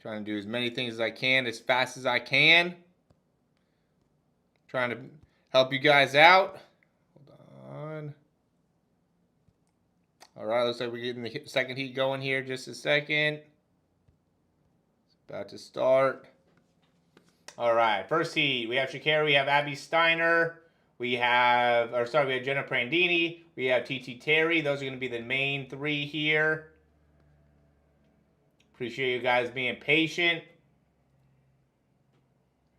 Trying to do as many things as I can, as fast as I can. Trying to help you guys out. Hold on. All right, looks like we're getting the second heat going here. Just a second. It's about to start. All right, first heat. We have Sha'carri, we have Abby Steiner. We have Jenna Prandini. We have TT Terry. Those are going to be the main three here. Appreciate you guys being patient.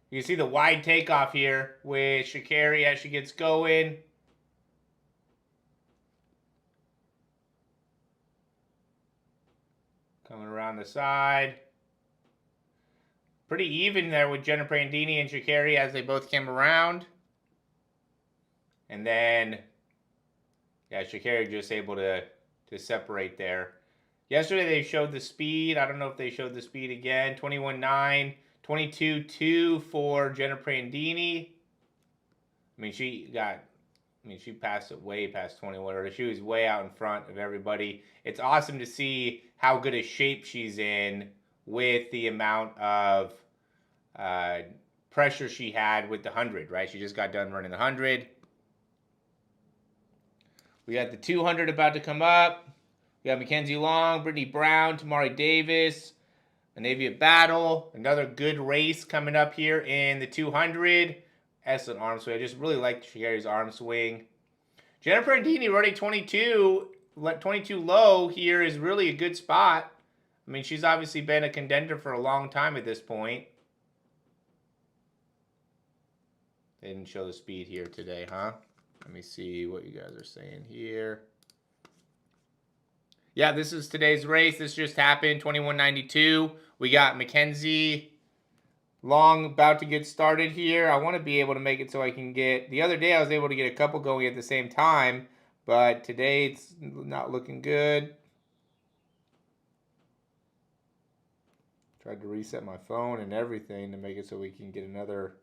You can see the wide takeoff here with Sha'carri as she gets going. Coming around the side. Pretty even there with Jenna Prandini and Sha'carri as they both came around. And then, yeah, Sha'carri just able to separate there. Yesterday they showed the speed. I don't know if they showed the speed again. 21.9, 22.2 for Jenna Prandini. She passed it way past 21. She was way out in front of everybody. It's awesome to see how good a shape she's in with the amount of pressure she had with the 100, right? She just got done running the 100. We got the 200 about to come up. We got McKenzie Long, Brittany Brown, Tamari Davis, Anavia Battle. Another good race coming up here in the 200. Excellent arm swing. I just really like Sha'carri's arm swing. Jenna Prandini running 22 low here is really a good spot. She's obviously been a contender for a long time at this point. They didn't show the speed here today, huh? Let me see what you guys are saying here. Yeah, this is today's race. This just happened, 21.92. We got McKenzie Long about to get started here. I want to be able to make it so I can get... The other day I was able to get a couple going at the same time, but today it's not looking good. Tried to reset my phone and everything to make it so we can get another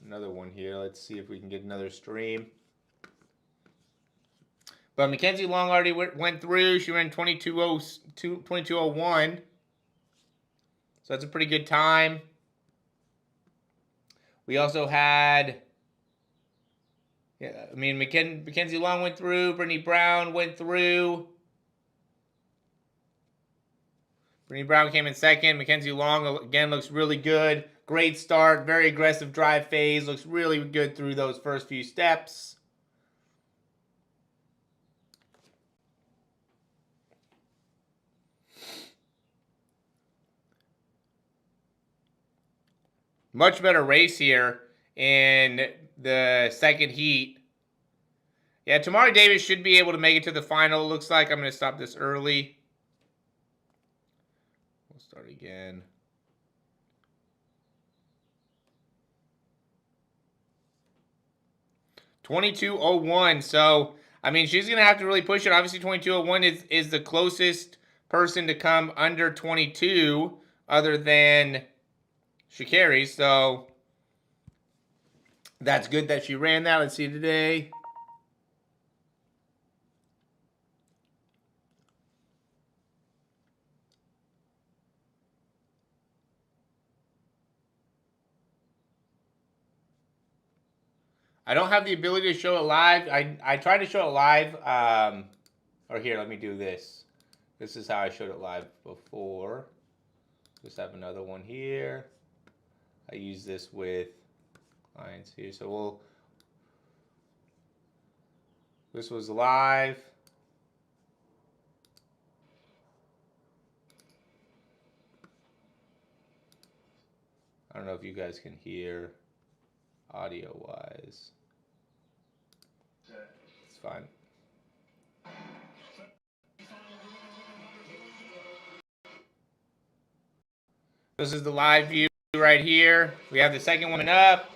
one here. Let's see if we can get another stream. But McKenzie Long already went through. She ran 22.01. So that's a pretty good time. We also had... McKenzie Long went through. Brittany Brown went through. Brittany Brown came in second. McKenzie Long, again, looks really good. Great start. Very aggressive drive phase. Looks really good through those first few steps. Much better race here in the second heat. Yeah, Tamari Davis should be able to make it to the final. Looks like I'm going to stop this early. We'll start again. .22.01. So, she's going to have to really push it. Obviously, 22.01 is the closest person to come under 22 other than Sha'carri. So, that's good that she ran that. Let's see today. I don't have the ability to show it live. I tried to show it live. Or here, let me do this. This is how I showed it live before. Just have another one here. I use this with clients here. So this was live. I don't know if you guys can hear audio-wise. It's fine. This is the live view right here. We have the second one up.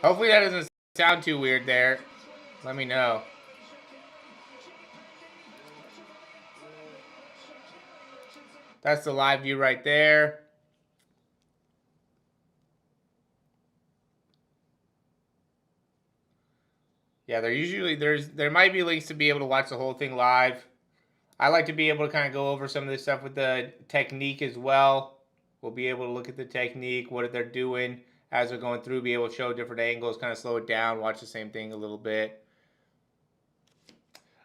Hopefully that doesn't sound too weird there. Let me know. That's the live view right there. Yeah, there might be links to be able to watch the whole thing live. I like to be able to kind of go over some of this stuff with the technique as well. We'll be able to look at the technique, what they're doing as they're going through, be able to show different angles, kind of slow it down, watch the same thing a little bit.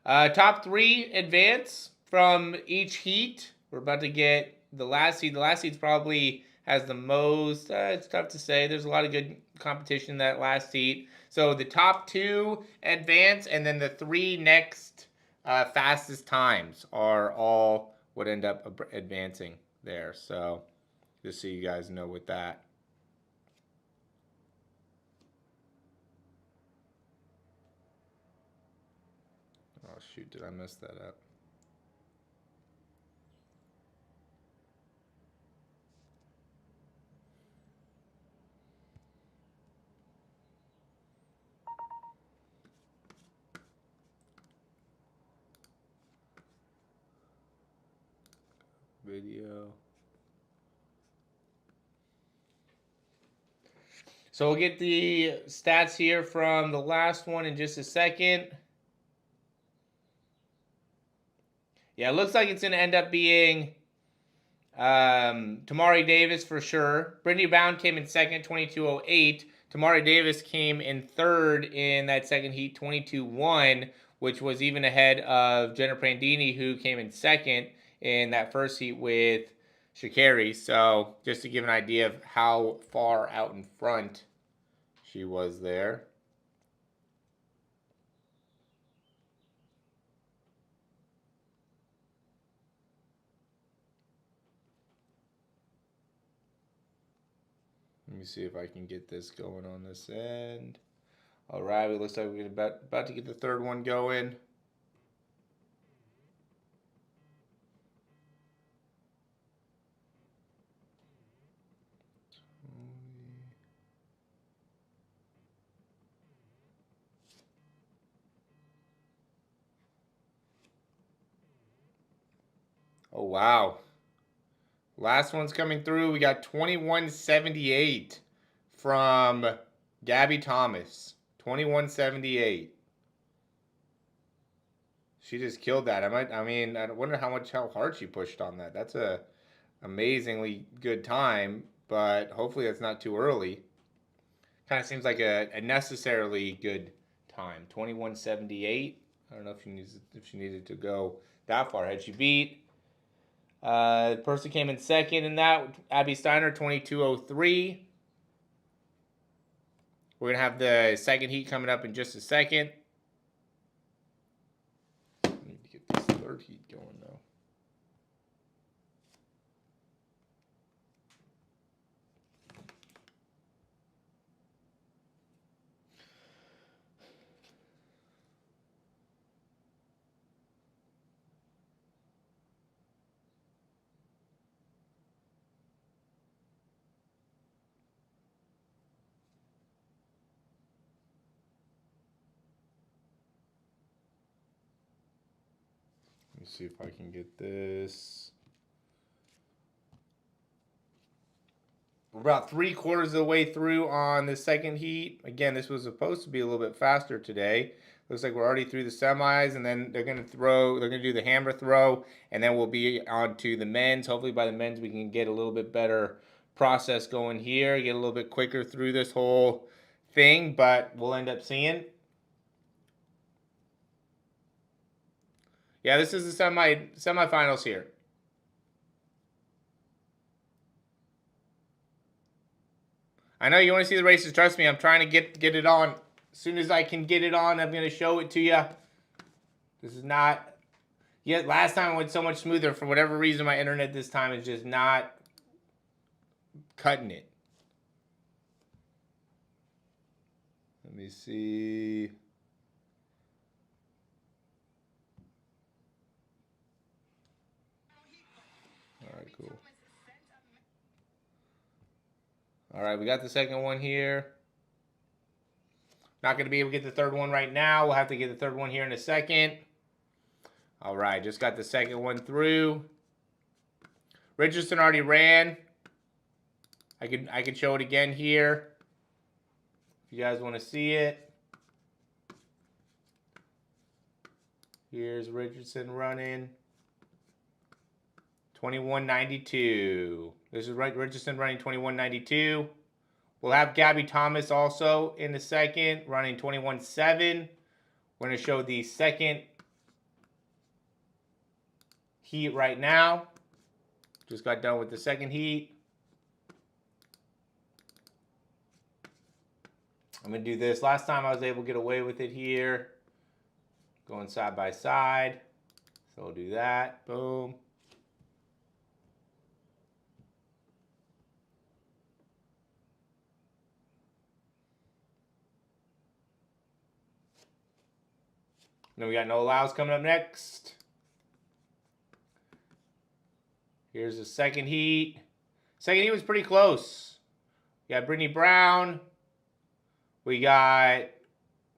Top 3 advance from each heat. We're about to get the last seed. The last seed probably has the most. It's tough to say. There's a lot of good competition in that last heat. So the top 2 advance, and then the 3 next fastest times are all what end up advancing there. So just so you guys know with that. Oh shoot, did I mess that up? Video. So we'll get the stats here from the last one in just a second. Yeah, it looks like it's going to end up being Tamari Davis for sure. Brittany Bound came in second, 22.08. Tamari Davis came in third in that second heat, 22.1, which was even ahead of Jenna Prandini, who came in second in that first heat with Sha'carri. So just to give an idea of how far out in front she was there. Let me see if I can get this going on this end. All right, it looks like we're about to get the third one going. Oh, wow. Last one's coming through. We got 21.78 from Gabby Thomas. 21.78. She just killed that. I wonder how hard she pushed on that. That's a amazingly good time, but hopefully that's not too early. Kind of seems like a necessarily good time. 21.78. I don't know if she needed to go that far. Had she beat the person came in second in that, Abby Steiner, 22.03. We're going to have the second heat coming up in just a second. I need to get this third heat going, though. Let me see if I can get this. We're about 3/4 of the way through on the second heat. Again, this was supposed to be a little bit faster today. Looks like we're already through the semis, and then they're going to do the hammer throw, and then we'll be on to the men's. Hopefully by the men's we can get a little bit better process going here, get a little bit quicker through this whole thing, but we'll end up seeing. Yeah, this is the semifinals here. I know you want to see the races. Trust me, I'm trying to get it on. As soon as I can get it on, I'm going to show it to you. This is not... Yeah, last time it went so much smoother. For whatever reason, my internet this time is just not cutting it. Let me see... All right, cool. All right, we got the second one here. Not going to be able to get the third one right now. We'll have to get the third one here in a second. All right, just got the second one through. Richardson already ran. I could show it again here if you guys want to see it. Here's Richardson running. 21.92. This is right. Richardson running 21.92. We'll have Gabby Thomas also in the second, running 21.7. We're going to show the second heat right now. Just got done with the second heat. I'm going to do this. Last time I was able to get away with it here. Going side by side. So we'll do that. Boom. Then we got Noah Lyles coming up next. Here's the second heat. Second heat was pretty close. We got Brittany Brown. We got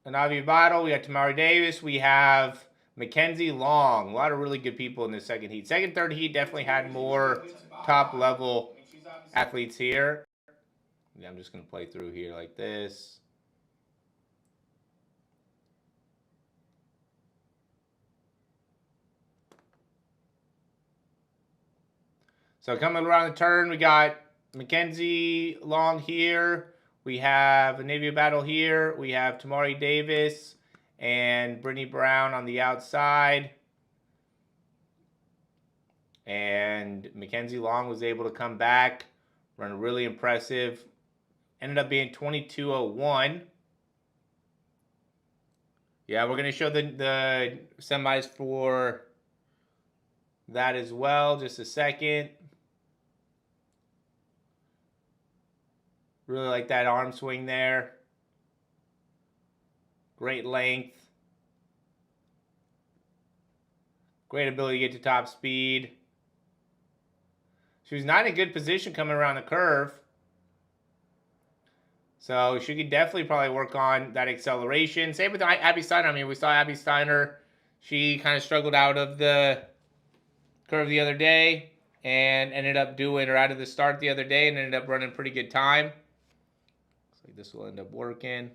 Anavi Bottle. We got Tamari Davis. We have McKenzie Long. A lot of really good people in the second heat. Second, third heat definitely had more top-level athletes here. Yeah, I'm just going to play through here like this. So coming around the turn, we got McKenzie Long here. We have Anavia Battle here. We have Tamari Davis and Brittany Brown on the outside. And McKenzie Long was able to come back, run really impressive. Ended up being 22.01. Yeah, we're going to show the semis for that as well. Just a second. Really like that arm swing there. Great length. Great ability to get to top speed. She was not in a good position coming around the curve. So she could definitely probably work on that acceleration. Same with Abby Steiner. I mean, we saw Abby Steiner. She kind of struggled out of the curve the other day and ended up doing, or out of the start the other day, and ended up running a pretty good time. Looks like this will end up working.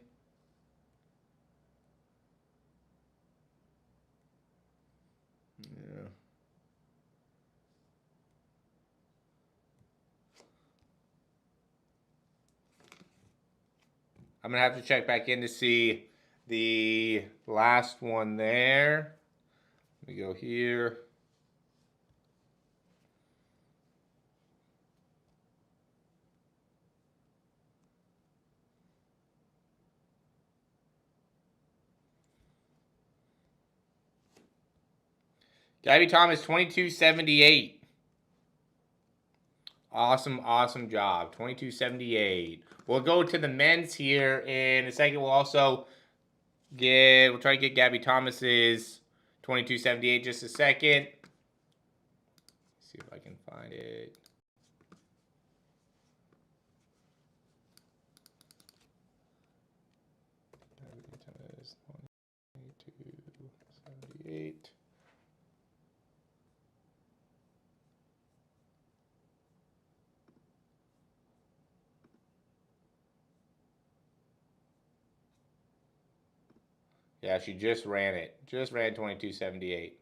Yeah. I'm going to have to check back in to see the last one there. Let me go here. Gabby Thomas, 22.78. Awesome job. 22.78. We'll go to the men's here in a second. We'll also we'll try to get Gabby Thomas's 22.78 just a second. See if I can find it. Gabby Thomas, 22.78. Yeah, she just ran it. Just ran 22.78.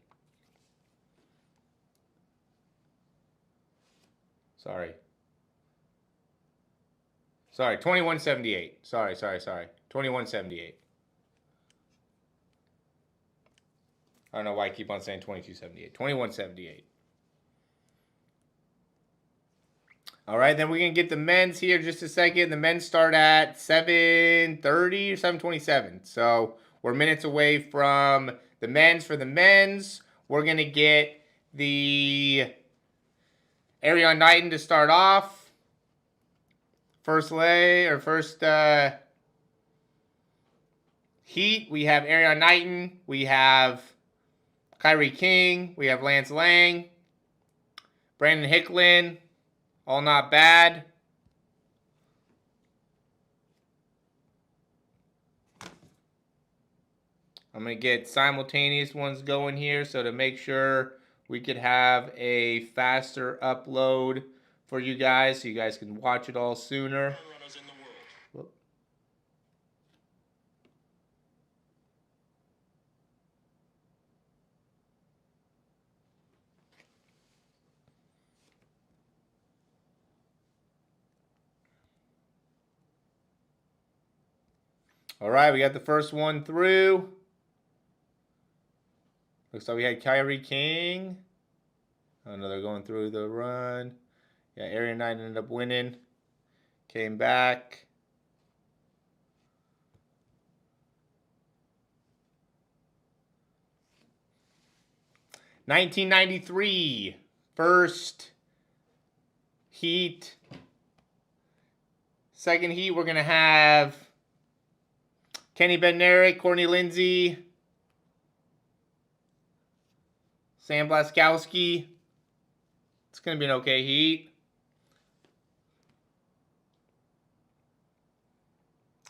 Sorry, 21.78. Sorry. 21.78. I don't know why I keep on saying 22.78. 21.78. All right, then we're going to get the men's here in just a second. The men's start at 7:30 or 7:27. So we're minutes away from the men's. For the men's, we're going to get the Erriyon Knighton to start off. First heat, we have Erriyon Knighton. We have Kyrie King. We have Lance Lang. Brandon Hicklin. All not bad. I'm going to get simultaneous ones going here, so to make sure we could have a faster upload for you guys, so you guys can watch it all sooner. All right, we got the first one through. Looks like we had Kyrie King. Oh no, they're going through the run. Yeah, Erriyon ended up winning. Came back. $19.93. First heat. Second heat, we're going to have Kenny Bednarek, Courtney Lindsay, Sam Blaskowski. It's going to be an okay heat.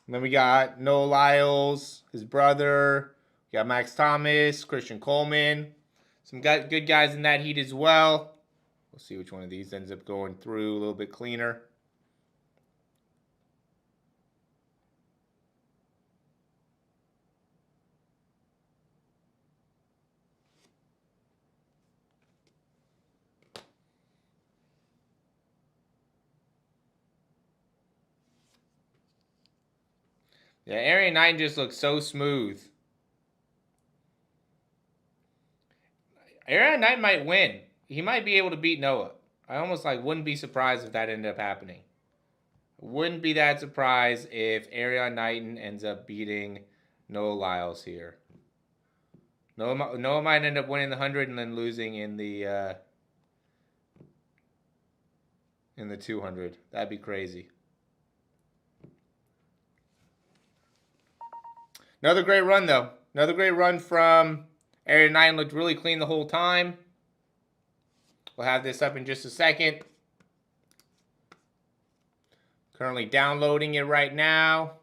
And then we got Noah Lyles, his brother. We got Max Thomas, Christian Coleman. Some good guys in that heat as well. We'll see which one of these ends up going through a little bit cleaner. Yeah, Erriyon Knighton just looks so smooth. Erriyon Knighton might win. He might be able to beat Noah. I almost wouldn't be surprised if that ended up happening. Wouldn't be that surprised if Erriyon Knighton ends up beating Noah Lyles here. Noah might end up winning the 100 and then losing in the 200. That'd be crazy. Another great run, though. Another great run from Erriyon Knighton. Looked really clean the whole time. We'll have this up in just a second. Currently downloading it right now.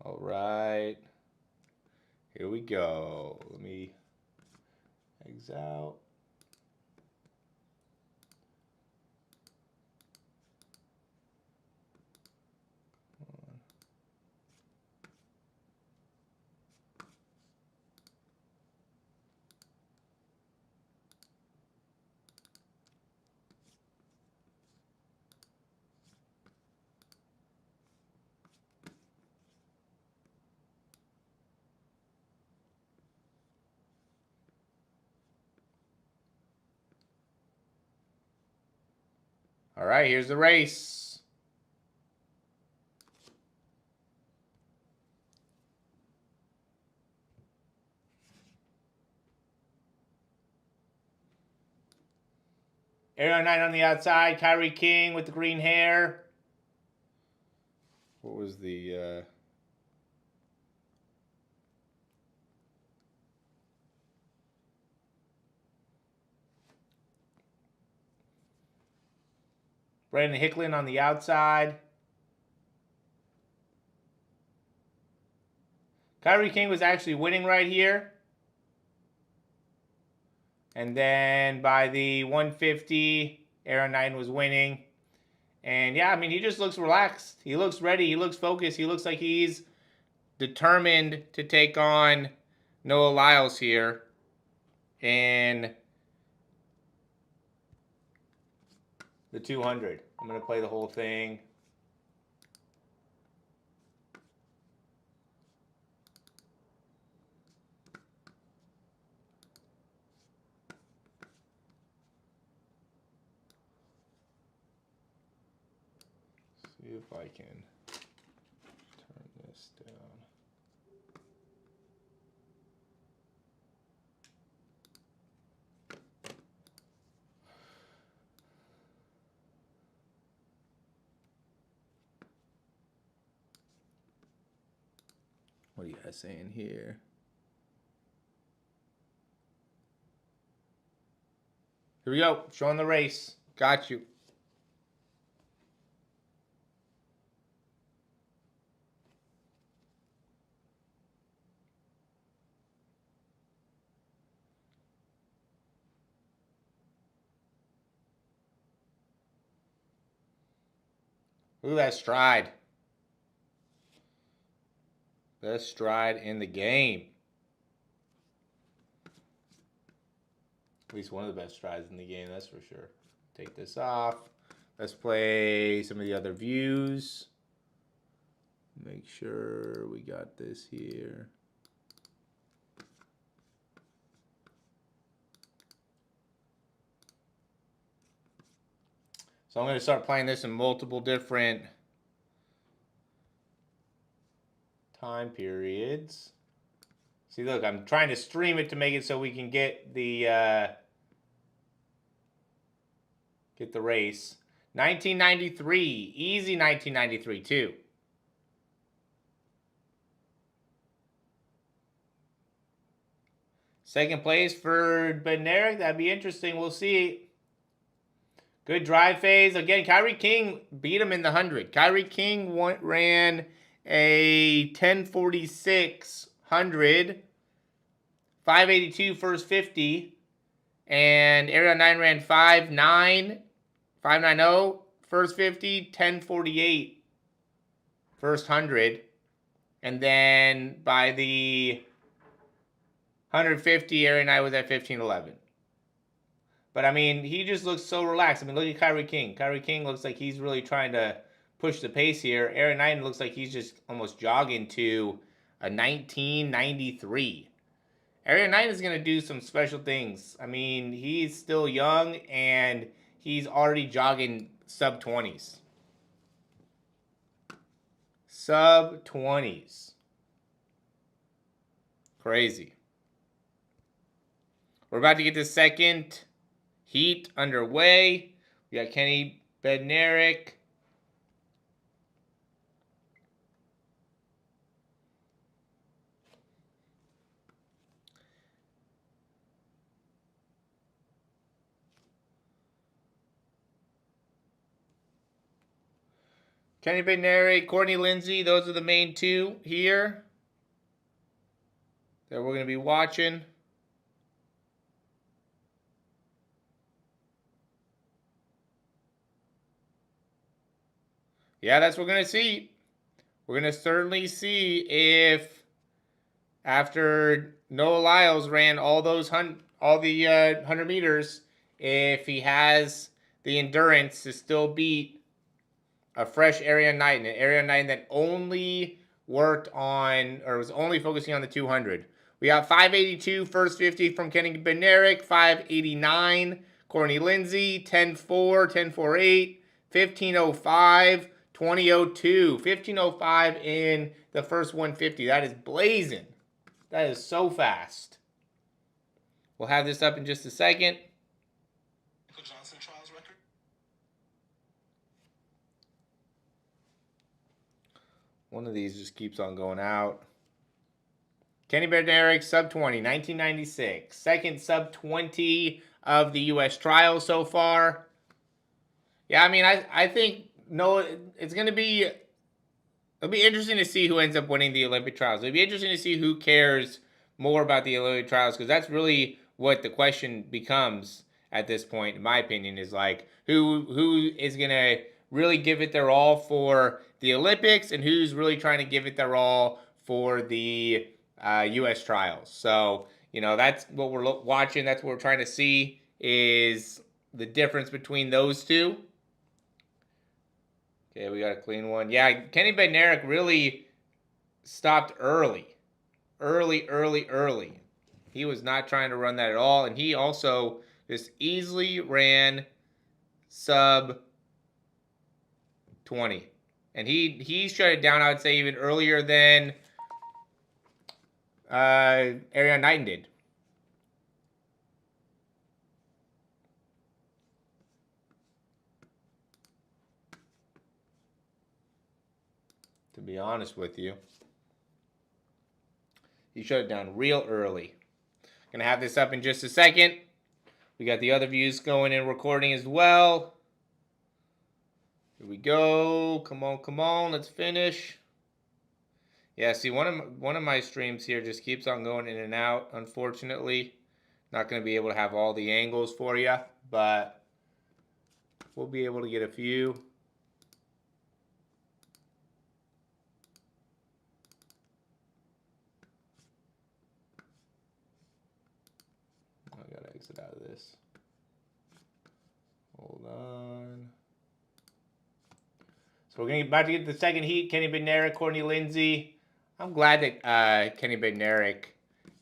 All right. Here we go. Let me exit out. All right, here's the race. Erriyon Knighton on the outside. Kyrie King with the green hair. What was the... Brandon Hicklin on the outside. Kyrie King was actually winning right here. And then by the 150, Erriyon Knighton was winning. And yeah, I mean, he just looks relaxed. He looks ready. He looks focused. He looks like he's determined to take on Noah Lyles here. And the 200. I'm going to play the whole thing. See if I can turn this down. What are you guys saying here? Here we go. Showing the race. Got you. Look at that stride. Best stride in the game. At least one of the best strides in the game, that's for sure. Take this off. Let's play some of the other views. Make sure we got this here. So I'm going to start playing this in multiple different time periods. See, look, I'm trying to stream it to make it so we can get the race. 1993, easy 1993 too. Second place for Bednarek. That'd be interesting. We'll see. Good drive phase. Again, Kyrie King beat him in the 100. Kyrie King ran a 10:46 100, 5:82 first 50, and Erriyon 9 ran 5:90 first 50, 10:48 first 100, and then by the 150, Erriyon 9 was at 15:11. But, I mean, he just looks so relaxed. I mean, look at Kyrie King. Kyrie King looks like he's really trying to push the pace here. Erriyon Knighton looks like he's just almost jogging to a 1993. Erriyon Knighton is going to do some special things. I mean, he's still young, and he's already jogging sub-20s. Sub-20s. Crazy. We're about to get the second heat underway. We got Kenny Bednarek. Kenny Bednarek, Courtney Lindsay, those are the main two here that we're going to be watching. Yeah, that's what we're going to see. We're going to certainly see if after Noah Lyles ran all the 100 meters, if he has the endurance to still beat a fresh Erriyon Knighton, an Erriyon Knighton that only worked on, or was only focusing on the 200. We got 5:82 first 50 from Kenny Bednarek, 5:89 Courtney Lindsay, 10:4, 10:48, 15:05, 20:02, 15:05 in the first 150. That is blazing. That is so fast. We'll have this up in just a second. Trials record. One of these just keeps on going out. Kenny Bednarek, sub-20, 1996. Second sub-20 of the UUS Trials so far. Yeah, I mean, I think it's going to be... It'll be interesting to see who ends up winning the Olympic Trials. It'll be interesting to see who cares more about the Olympic Trials, because that's really what the question becomes at this point, in my opinion, is like who is going to really give it their all for the Olympics and who's really trying to give it their all for the U.S. Trials. So, you know, that's what we're watching. That's what we're trying to see is the difference between those two. Okay, we got a clean one. Yeah, Kenny Bednarek really stopped early. Early. He was not trying to run that at all. And he also just easily ran sub 20. And he shut it down, I would say, even earlier than Erriyon Knighton did. To be honest with you. He shut it down real early. Gonna have this up in just a second. We got the other views going and recording as well. Here we go. Come on. Let's finish. Yeah, see, one of my streams here just keeps on going in and out. Unfortunately, not going to be able to have all the angles for you, but we'll be able to get a few. I gotta exit out of this. Hold on. So we're about to get the second heat. Kenny Bednarek, Courtney Lindsay. I'm glad that Kenny Bednarek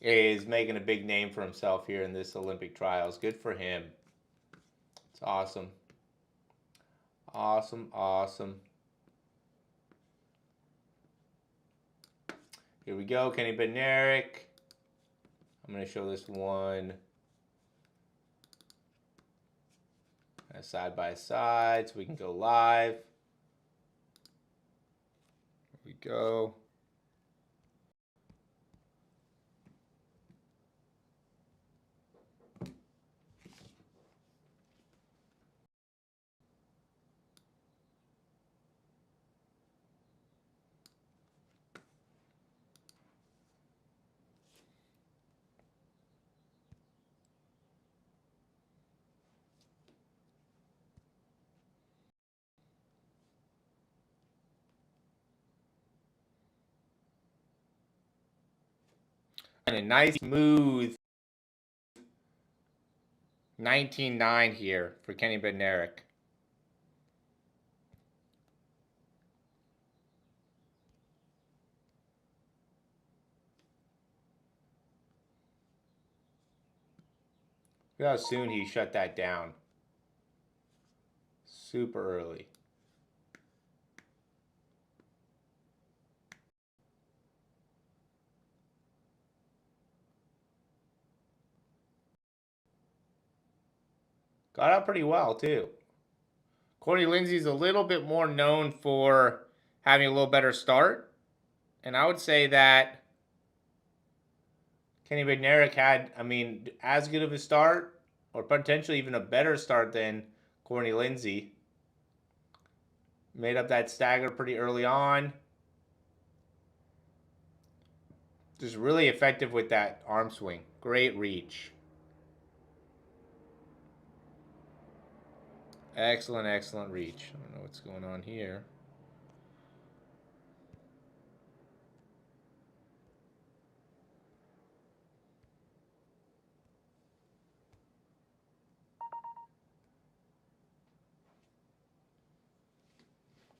is making a big name for himself here in this Olympic trials. Good for him. It's awesome. Awesome, awesome. Here we go, Kenny Bednarek. I'm going to show this one side by side so we can go live. Here we go. And a nice smooth 19.9 here for Kenny Bednarek. Look how soon he shut that down. Super early. Got out pretty well, too. Courtney Lindsay's a little bit more known for having a little better start. And I would say that Kenny Bednarek had, I mean, as good of a start or potentially even a better start than Courtney Lindsay. Made up that stagger pretty early on. Just really effective with that arm swing. Great reach. Excellent, excellent reach. I don't know what's going on here.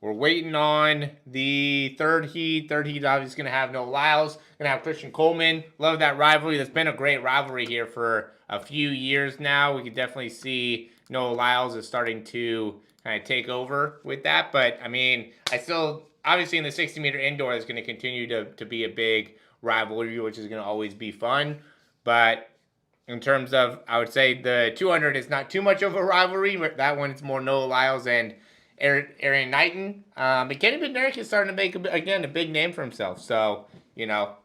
We're waiting on the third heat. Third heat obviously going to have Noah Lyles. Going to have Christian Coleman. Love that rivalry. That's been a great rivalry here for a few years now. We can definitely see Noah Lyles is starting to kind of take over with that. But, I mean, I still, obviously in the 60-meter indoor is going to continue to be a big rivalry, which is going to always be fun. But in terms of, I would say the 200 is not too much of a rivalry. That one is more Noah Lyles and Erriyon Knighton. But Kenny Bednarek is starting to make, again, a big name for himself. So, you know,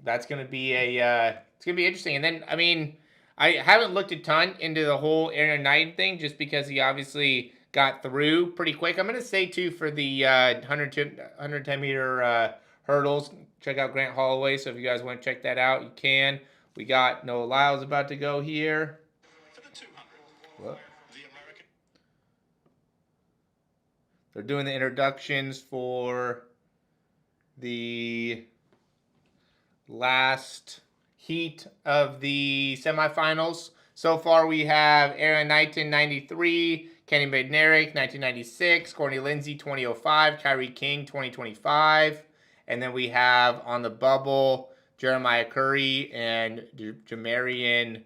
that's going to be it's going to be interesting. And then, I mean, I haven't looked a ton into the whole Erriyon Knighton thing just because he obviously got through pretty quick. I'm going to say, too, for the 110-meter hurdles, check out Grant Holloway. So if you guys want to check that out, you can. We got Noah Lyles about to go here. For the 200. What? They're doing the introductions for the last heat of the semifinals. So far, we have Erriyon Knighton 93, Kenny Bednarek 1996, Courtney Lindsay 2005, Sha'carri King 2025, and then we have on the bubble Jeremiah Curry and Jamarian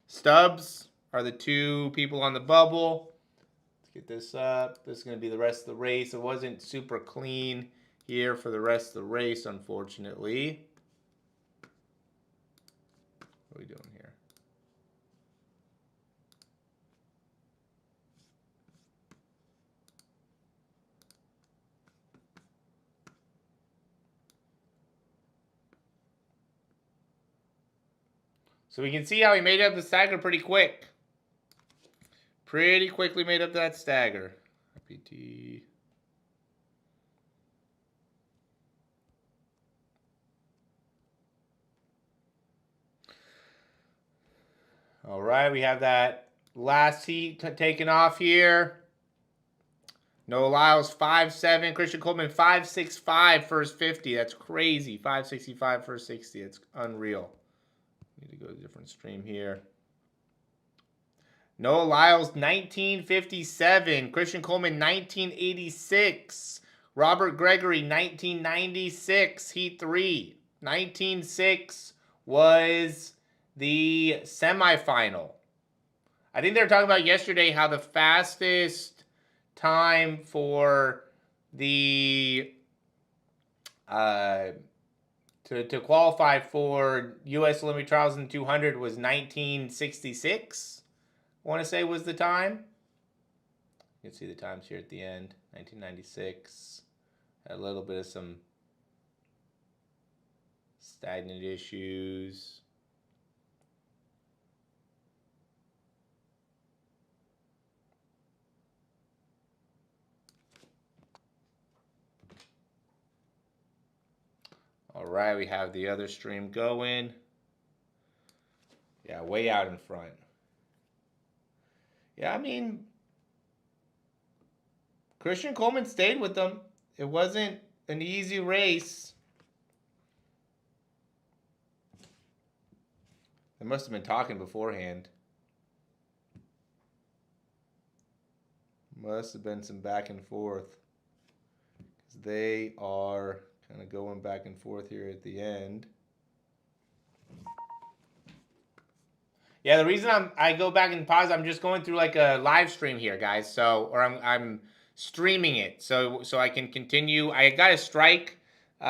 Stubbs are the two people on the bubble. Let's get this up. This is going to be the rest of the race. It wasn't super clean here for the rest of the race, unfortunately. What are we doing here? So we can see how he made up the stagger pretty quick. Pretty quickly made up that stagger. PT. All right, we have that last heat taken off here. Noah Lyles 5'7", Christian Coleman 5'65", first 50. That's crazy. 5'65", first 60. That's unreal. Need to go to a different stream here. Noah Lyles 19.57. Christian Coleman 19.86. Robert Gregory 19.96. Heat 3. 19.6 was the semifinal. I think they were talking about yesterday how the fastest time for the to qualify for UUS Olympic Trials in 200 was 1966. I want to say was the time. You can see the times here at the end. 1996. Had a little bit of some stagnant issues. All right, we have the other stream going. Yeah, way out in front. Yeah, I mean, Christian Coleman stayed with them. It wasn't an easy race. They must have been talking beforehand. Must have been some back and forth. Because they are kind of going back and forth here at the end. Yeah, the reason I go back and pause, I'm just going through like a live stream here, guys. So, or I'm streaming it, so I can continue. I got a strike when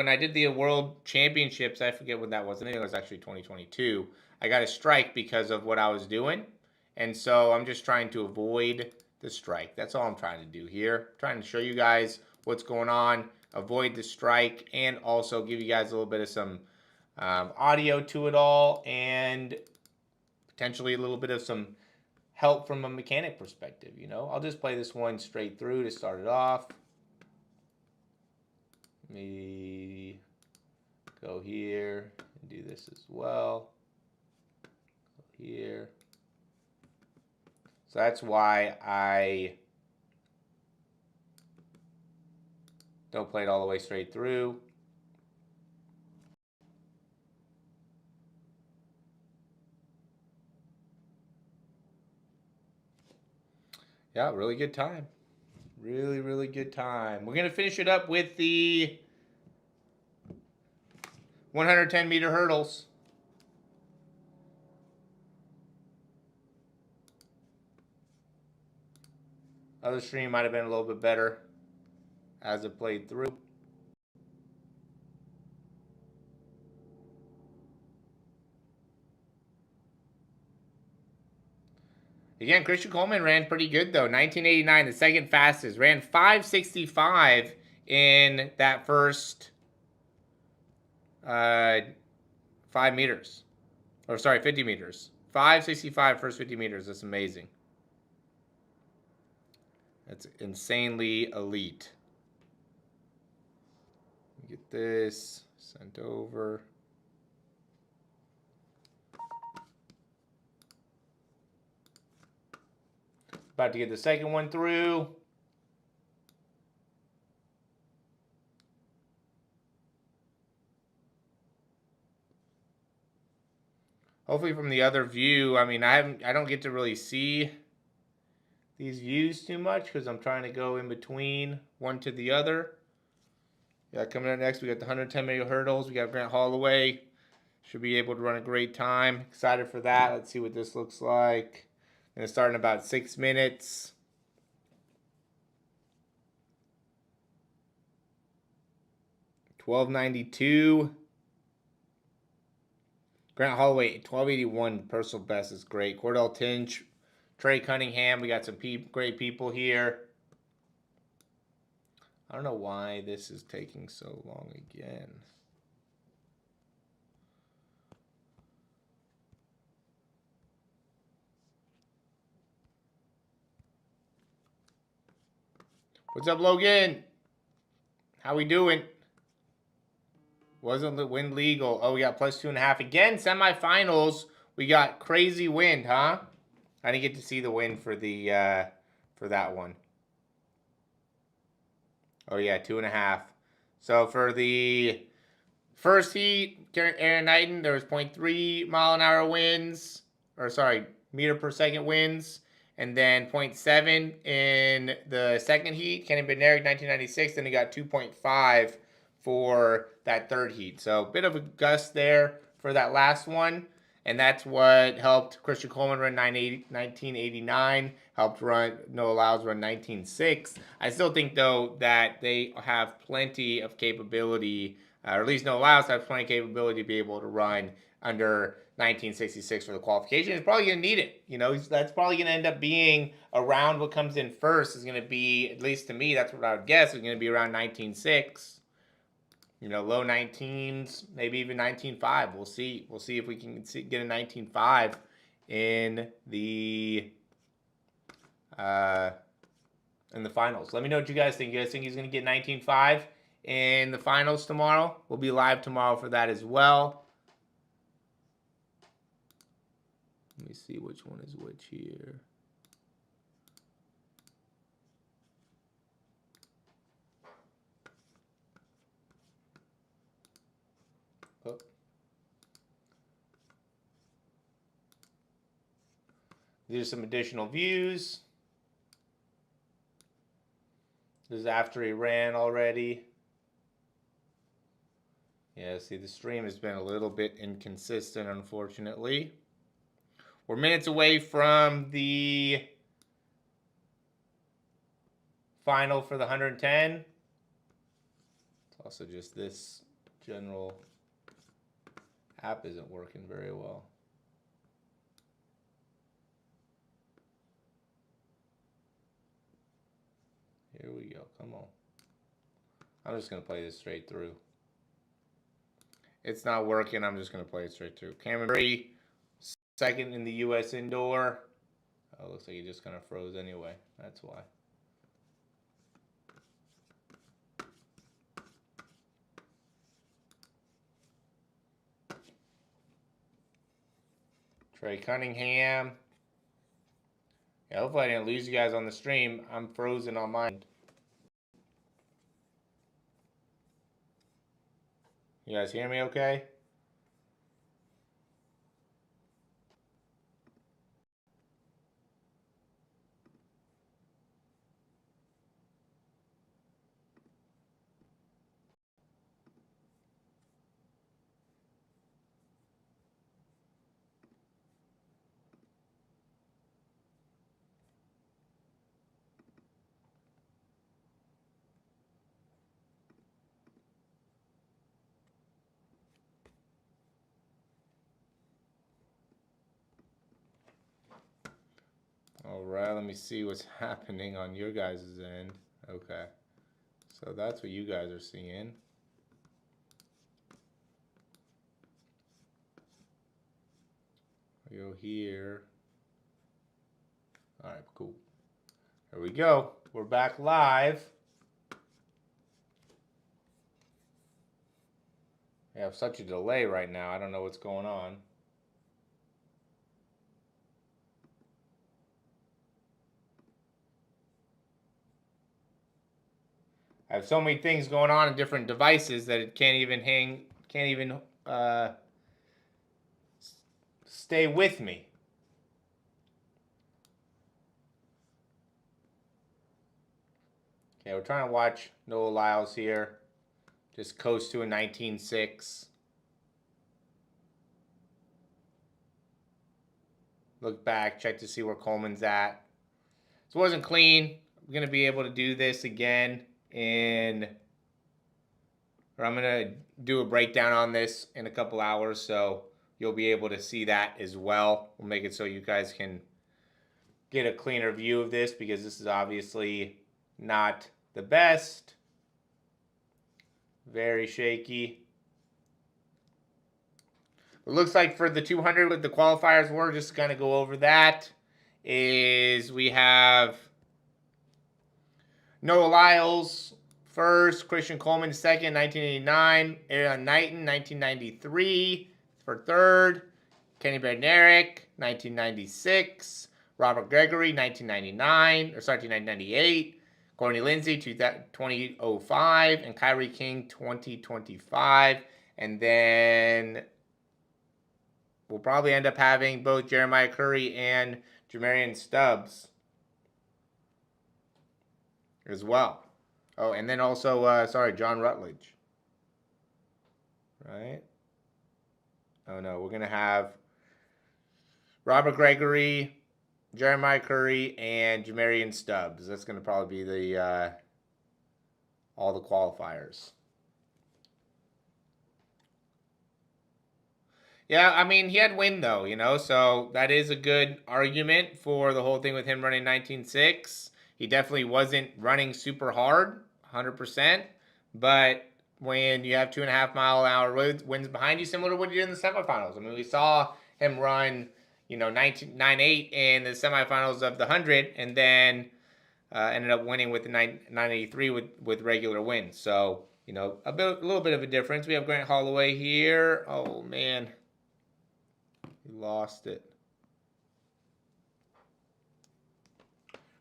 I did the World Championships. I forget when that was. I think it was actually 2022. I got a strike because of what I was doing, and so I'm just trying to avoid the strike. That's all I'm trying to do here. I'm trying to show you guys what's going on, avoid the strike, and also give you guys a little bit of some audio to it all, and potentially a little bit of some help from a mechanic perspective. You know, I'll just play this one straight through to start it off. Let me go here and do this as well. Go here. So that's why I don't play it all the way straight through. Yeah, really good time. Really, really good time. We're going to finish it up with the 110-meter hurdles. Other stream might have been a little bit better as it played through. Again, Christian Coleman ran pretty good, though. 1989, the second fastest. Ran 5.65 in that first 5 meters. Or, sorry, 50 meters. 5.65 first 50 meters. That's amazing. That's insanely elite. Get this sent over. About to get the second one through. Hopefully from the other view. I mean, I don't get to really see these views too much because I'm trying to go in between one to the other. Yeah, coming up next, we got the 110-meter hurdles. We got Grant Holloway. Should be able to run a great time. Excited for that. Let's see what this looks like. Gonna start in about 6 minutes. $12.92. Grant Holloway, 12.81 personal best is great. Cordell Tinch, Trey Cunningham. We got some great people here. I don't know why this is taking so long again. What's up, Logan? How we doing? Wasn't the wind legal? Oh, we got +2.5. Again, semifinals. We got crazy wind, huh? I didn't get to see the wind for the for that one. Oh yeah, 2.5. So for the first heat, Knighton, there was 0.3 mile an hour winds, or sorry, meter per second winds, and then 0.7 in the second heat. Bednarek 19.96, then he got 2.5 for that third heat. So a bit of a gust there for that last one. And that's what helped Christian Coleman run 19.89, helped run Noah Lyles run 19.6. I still think, though, that they have plenty of capability, or at least Noah Lyles has plenty of capability to be able to run under 19.66 for the qualification. He's probably going to need it. You know, that's probably going to end up being around what comes in first is going to be, at least to me, that's what I would guess, is going to be around 19.6. You know, low 19s, maybe even 19.5. We'll see. We'll see if we can get a 19.5 in the finals. Let me know what you guys think. You guys think he's going to get 19.5 in the finals tomorrow? We'll be live tomorrow for that as well. Let me see which one is which here. Oh. These are some additional views. This is after he ran already. Yeah, see, the stream has been a little bit inconsistent, unfortunately. We're minutes away from the final for the 110. It's also just this general app isn't working very well. Here we go. Come on. I'm just going to play this straight through. It's not working. I'm just going to play it straight through. Morey, second in the U.S. indoor. Oh, looks like he just kind of froze anyway. That's why. Trey Cunningham. Yeah, hopefully I didn't lose you guys on the stream. I'm frozen on mine. You guys hear me okay? All right, let me see what's happening on your guys' end. Okay, so that's what you guys are seeing. We go here. All right, cool. Here we go. We're back live. We have such a delay right now. I don't know what's going on. I have so many things going on in different devices that it can't even stay with me. Okay, we're trying to watch Noah Lyles here. Just coast to a 19.6. Look back, check to see where Coleman's at. So it wasn't clean. I'm going to be able to do this again I'm going to do a breakdown on this in a couple hours, so you'll be able to see that as well. We'll make it so you guys can get a cleaner view of this, because this is obviously not the best. Very shaky. It looks like for the 200, what the qualifiers were, just to kind of go over that, is we have Noah Lyles first, Christian Coleman second, 1989. Erriyon Knighton, 1993 for third. Bednarek, 1996. Robert Gregory, 1998. Courtney Lindsay, 2005. And Kyrie King, 2025. And then we'll probably end up having both Jeremiah Curry and Jamarian Stubbs as well. Oh, and then also, John Rutledge. Right? Oh, no, we're going to have Robert Gregory, Jeremiah Curry, and Jamarian Stubbs. That's going to probably be the all the qualifiers. Yeah, I mean, he had win though, so that is a good argument for the whole thing with him running 19.6. He definitely wasn't running super hard, 100%, but when you have 2.5 mile an hour winds behind you, similar to what he did in the semifinals. I mean, we saw him run, 9.8 in the semifinals of the 100, and then ended up winning with the 983 with regular wins. So, a little bit of a difference. We have Grant Holloway here. Oh, man. He lost it.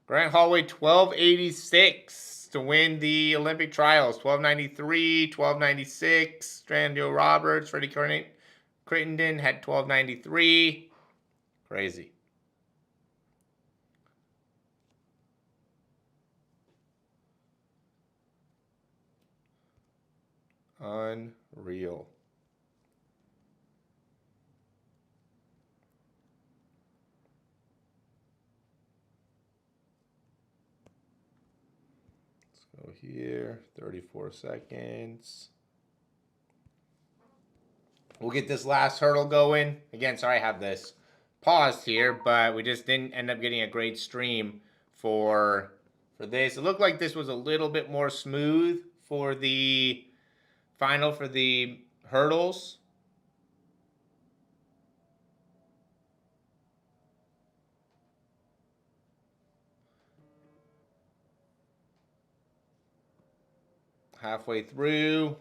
Grant Holloway 12.86 to win the Olympic Trials. 12.93, 12.96. Strandio Roberts, Freddie Crittenden had 12.93. Crazy. Unreal. Let's go here. 34 seconds. We'll get this last hurdle going. Again, sorry I have this paused here, but we just didn't end up getting a great stream for this. It looked like this was a little bit more smooth for the final for the hurdles. Halfway through.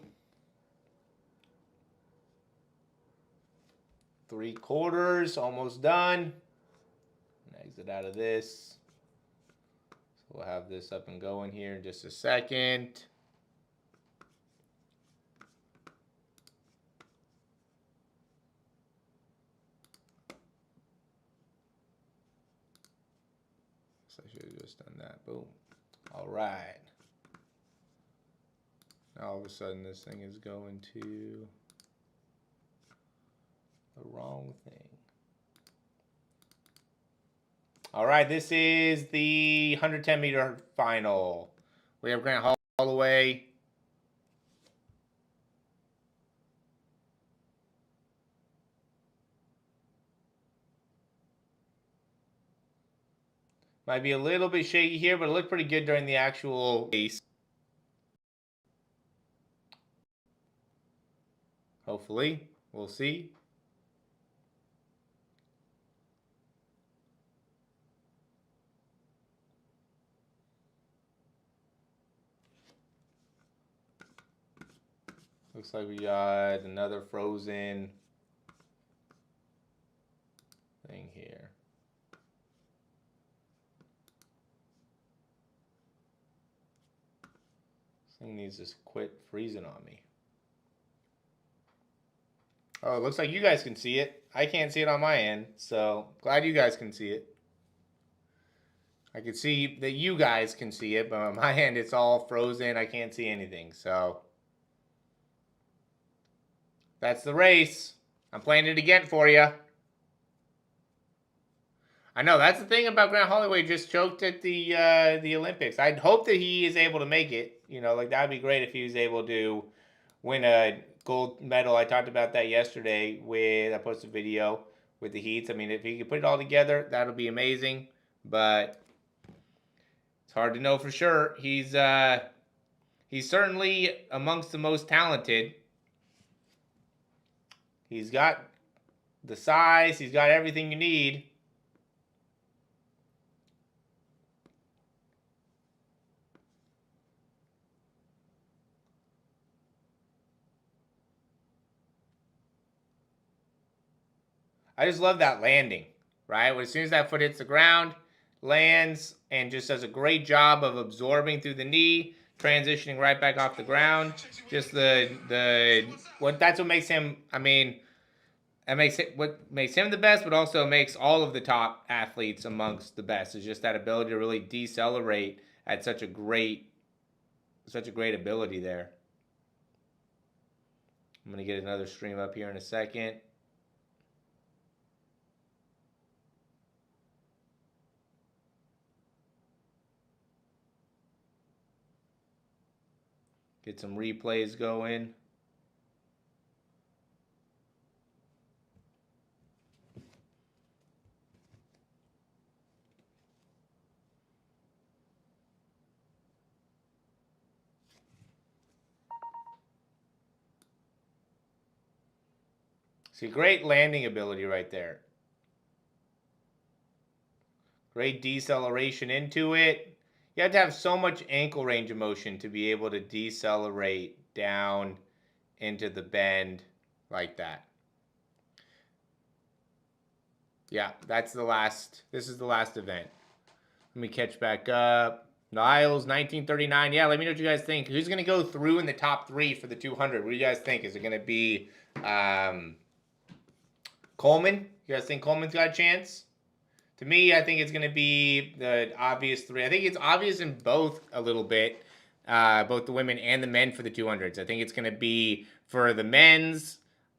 3/4, almost done. Exit out of this. So we'll have this up and going here in just a second. So I should have just done that. Boom. All right. Now all of a sudden this thing is going to the wrong thing. All right, this is the 110 meter final. We have Grant Holloway. Might be a little bit shaky here, but it looked pretty good during the actual race. Hopefully, we'll see. Looks like we got another frozen thing here. This thing needs to quit freezing on me. Oh, it looks like you guys can see it. I can't see it on my end, so glad you guys can see it. I can see that you guys can see it, but on my end it's all frozen. I can't see anything, so that's the race. I'm playing it again for you. I know, that's the thing about Grant Holloway, just choked at the Olympics. I'd hope that he is able to make it. Like that would be great if he was able to win a gold medal. I talked about that yesterday I posted a video with the heats. I mean, if he could put it all together, that'll be amazing. But it's hard to know for sure. He's certainly amongst the most talented. He's got the size. He's got everything you need. I just love that landing, right? As soon as that foot hits the ground, lands, and just does a great job of absorbing through the knee, transitioning right back off the ground. Just that's what makes him. I mean, that makes it what makes him the best, but also makes all of the top athletes amongst the best. Is just that ability to really decelerate at such a great ability there. I'm gonna get another stream up here in a second. Get some replays going. See, great landing ability right there. Great deceleration into it. You have to have so much ankle range of motion to be able to decelerate down into the bend like that. Yeah, that's the last. This is the last event. Let me catch back up. Lyles 19.39. Yeah, let me know what you guys think. Who's going to go through in the top 3 for the 200? What do you guys think? Is it going to be Coleman? You guys think Coleman's got a chance? To me, I think it's going to be the obvious 3. I think it's obvious in both a little bit, both the women and the men for the 200s. I think it's going to be for the men's,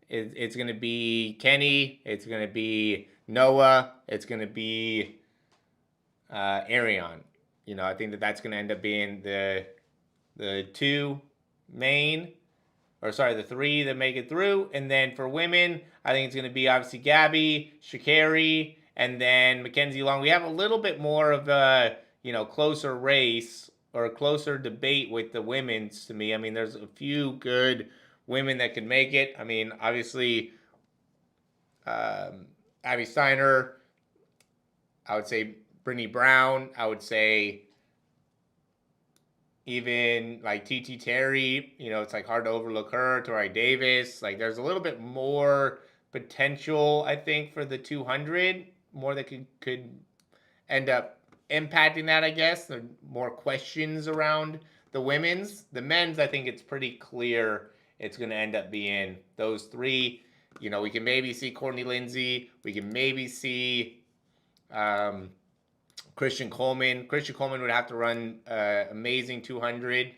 it's going to be Kenny. It's going to be Noah. It's going to be Erriyon. You know, I think that's going to end up being the 2 main, or sorry, the 3 that make it through. And then for women, I think it's going to be obviously Gabby, Sha'carri, and then McKenzie Long. We have a little bit more of a, closer race or a closer debate with the women's to me. I mean, there's a few good women that could make it. I mean, obviously, Abby Steiner, I would say Brittany Brown, I would say even like TT Terry, it's like hard to overlook her. Tori Davis, like there's a little bit more potential, I think, for the 200, more that could end up impacting that, I guess. There are more questions around the women's. The men's, I think it's pretty clear it's going to end up being those 3. We can maybe see Courtney Lindsay. We can maybe see Christian Coleman. Christian Coleman would have to run amazing 200.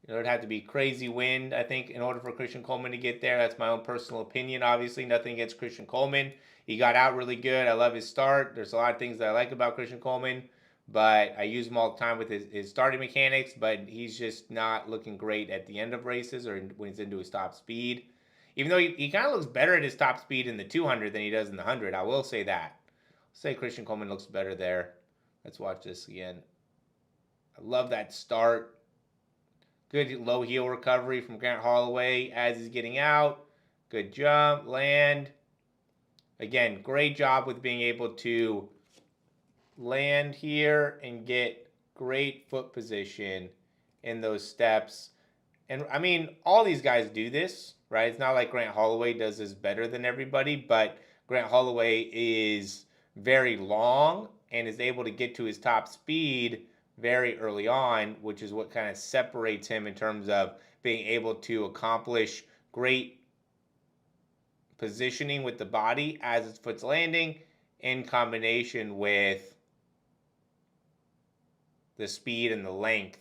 It'd have to be crazy wind, I think, in order for Christian Coleman to get there. That's my own personal opinion, obviously. Nothing against Christian Coleman. He got out really good. I love his start. There's a lot of things that I like about Christian Coleman, but I use him all the time with his starting mechanics, but he's just not looking great at the end of races or when he's into his top speed. Even though he kind of looks better at his top speed in the 200 than he does in the 100. I will say that. I'll say Christian Coleman looks better there. Let's watch this again. I love that start. Good low heel recovery from Grant Holloway as he's getting out. Good jump, land. Again, great job with being able to land here and get great foot position in those steps. And I mean, all these guys do this, right? It's not like Grant Holloway does this better than everybody, but Grant Holloway is very long and is able to get to his top speed very early on, which is what kind of separates him in terms of being able to accomplish great positioning with the body as his foot's landing in combination with the speed and the length,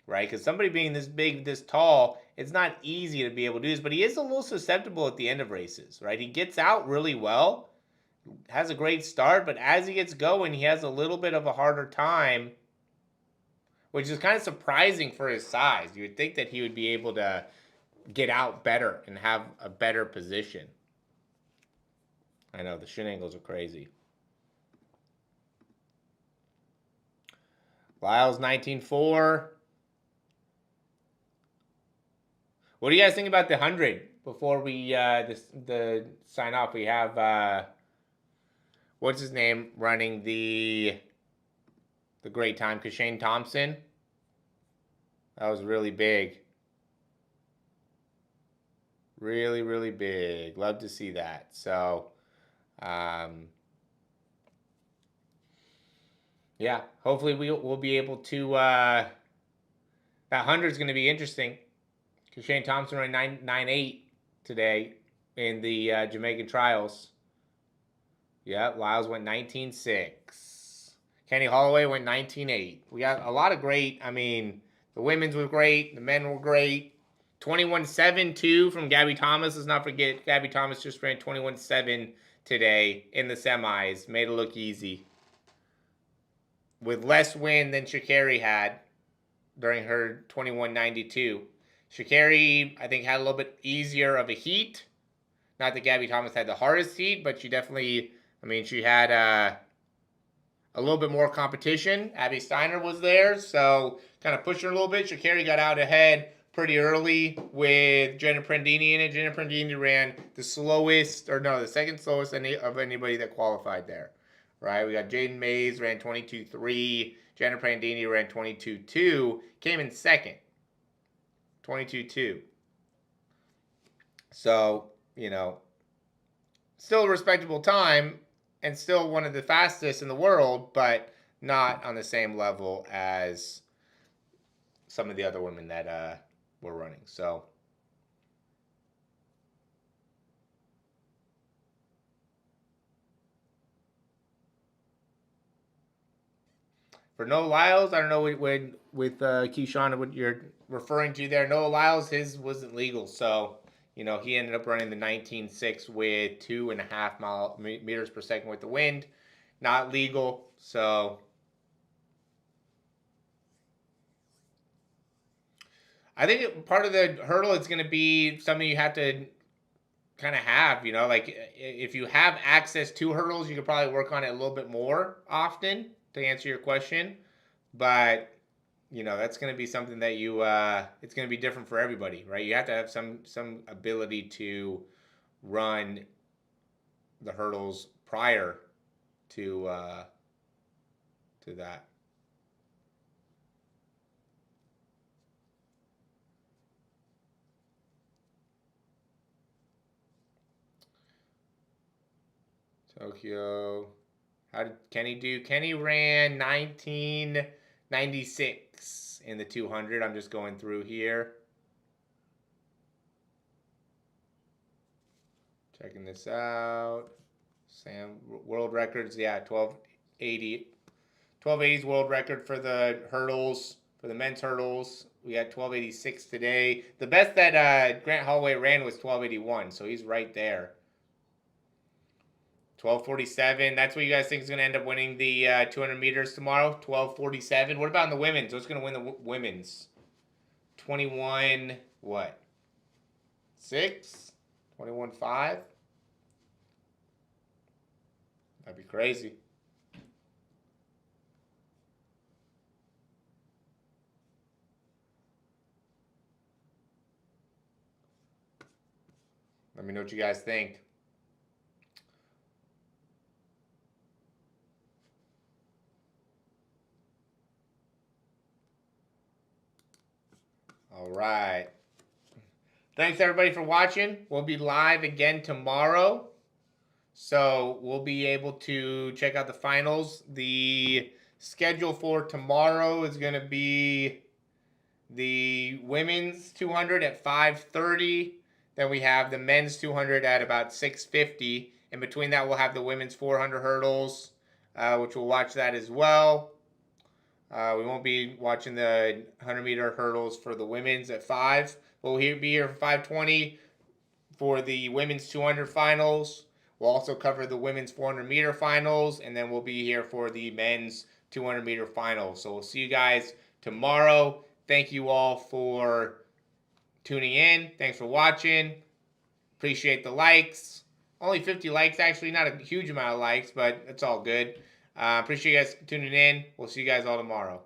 right? Because somebody being this big, this tall, it's not easy to be able to do this, but he is a little susceptible at the end of races, right? He gets out really well, has a great start, but as he gets going, he has a little bit of a harder time, which is kind of surprising for his size. You would think that he would be able to get out better and have a better position. I know, the shin angles are crazy. Lyles 19.4. What do you guys think about the 100? Before we the sign off, we have what's his name running the great time, Kashane Thompson. That was really big. Really, really big. Love to see that. So, yeah, hopefully we'll be able to That 100 is going to be interesting because Shane Thompson ran 9.98 today in the Jamaican trials. Yep, Lyles went 19.6. Kenny Holloway went 19.8. We got a lot of great. I mean, the women's were great. The men were great. 21.7 too from Gabby Thomas. Let's not forget, Gabby Thomas just ran 21.7 today in the semis. Made it look easy. With less wind than Sha'carri had during her 21.92. Sha'carri, I think, had a little bit easier of a heat. Not that Gabby Thomas had the hardest heat, but she definitely, I mean, she had a little bit more competition. Abby Steiner was there, so kind of pushed her a little bit. Sha'carri got out ahead pretty early with Jenna Prandini in it. Jenna Prandini ran the slowest, or no, the second slowest of anybody that qualified there. Right? We got Jaden Mays ran 22.3. Jenna Prandini ran 22.2. Came in second. 22.2. So, you know, still a respectable time and still one of the fastest in the world, but not on the same level as some of the other women that were running. So, for Noah Lyles, I don't know with Keyshawn what you're referring to there. Noah Lyles, his wasn't legal, so you know he ended up running the 19.6 with 2.5 meters per second with the wind, not legal. So I think part of the hurdle is going to be something you have to kind of have. You know, like if you have access to hurdles, you could probably work on it a little bit more often to answer your question, but you know that's going to be something that you it's going to be different for everybody, right? You have to have some ability to run the hurdles prior to that. Tokyo. How did Kenny do? Kenny ran 19.96 in the 200. I'm just going through here. Checking this out. Sam world records, yeah, 1280. 1280's world record for the hurdles, for the men's hurdles. We had 1286 today. The best that Grant Holloway ran was 1281, so he's right there. 1247. That's what you guys think is going to end up winning the 200 meters tomorrow? 1247. What about in the women's? What's going to win the women's? 21 what? 6? 21.5? That'd be crazy. Let me know what you guys think. All right. Thanks, everybody, for watching. We'll be live again tomorrow. So we'll be able to check out the finals. The schedule for tomorrow is going to be the women's 200 at 5:30. Then we have the men's 200 at about 6:50. In between that, we'll have the women's 400 hurdles, which we'll watch that as well. We won't be watching the 100-meter hurdles for the women's at 5. We'll be here for 5:20 for the women's 200 finals. We'll also cover the women's 400-meter finals, and then we'll be here for the men's 200-meter finals. So we'll see you guys tomorrow. Thank you all for tuning in. Thanks for watching. Appreciate the likes. Only 50 likes, actually. Not a huge amount of likes, but it's all good. Appreciate you guys tuning in. We'll see you guys all tomorrow.